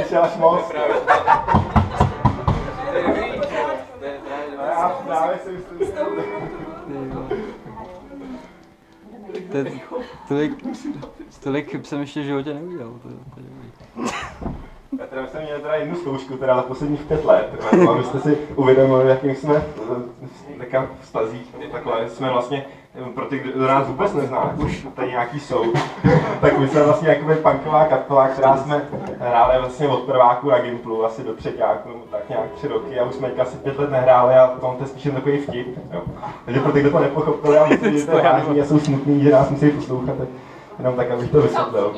ještě až moc. Já právě si myslím, tolik chyb jsem ještě v životě neudělal. Já teda jsem měl teda jednu zkoušku, teda za posledních 5 let, abyste si uvědomili, jakým jsme v vztazích, takhle jsme vlastně, pro ty, kdo nás vůbec nezná, už tady nějaký jsou, tak my jsme vlastně jakoby punková kapela, která jsme hráli vlastně od prváku na Gimplu, asi do třetíku, tak nějak 3 roky a už jsme asi 5 let nehráli a to je spíš takový vtip, jo. Takže pro ty, kdo to nepochopili a myslí, že to je vážný a jsou smutný, že nás musí poslouchat, tak jenom tak, abych to vysvětlil.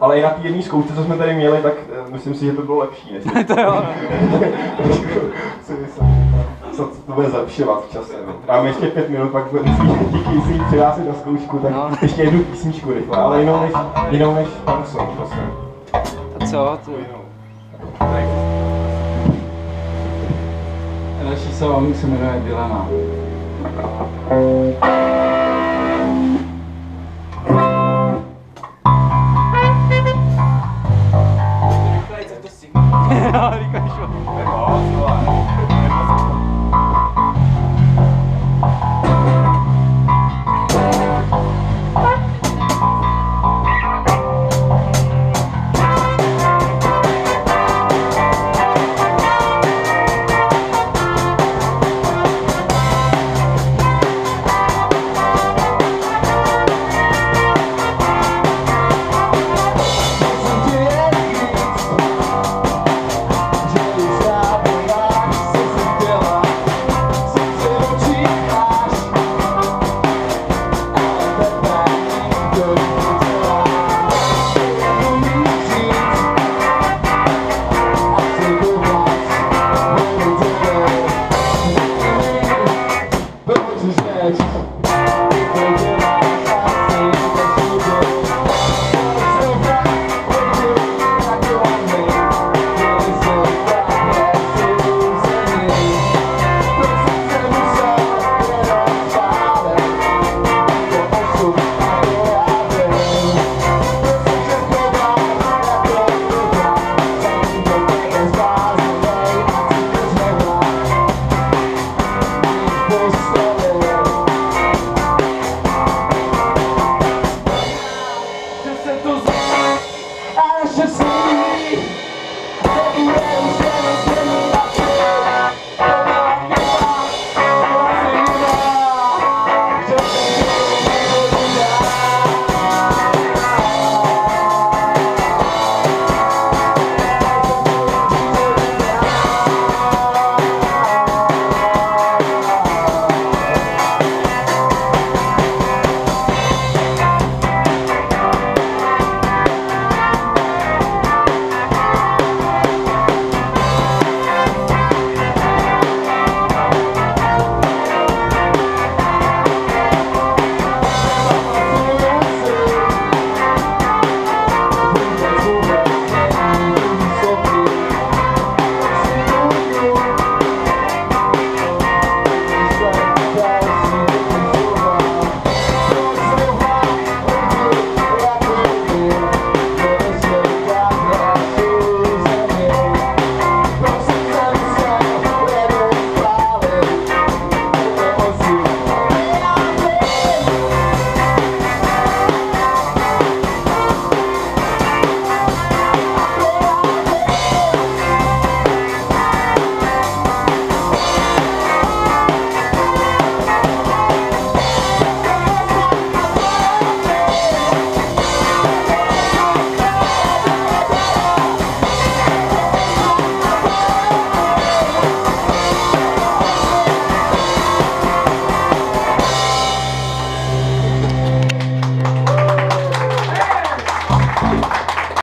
Ale i na té jedné zkoušce, co jsme tady měli, tak myslím si, že to bylo lepší, než To jo. Co to bude zlepšovat v čase. Dáme ještě 5 minut, pak díky si přihlásit na zkoušku, tak no. Ještě jednu písničku rychle, ale jinou než pan song, prosím. A co? Další song se jmenuje Dilema. No,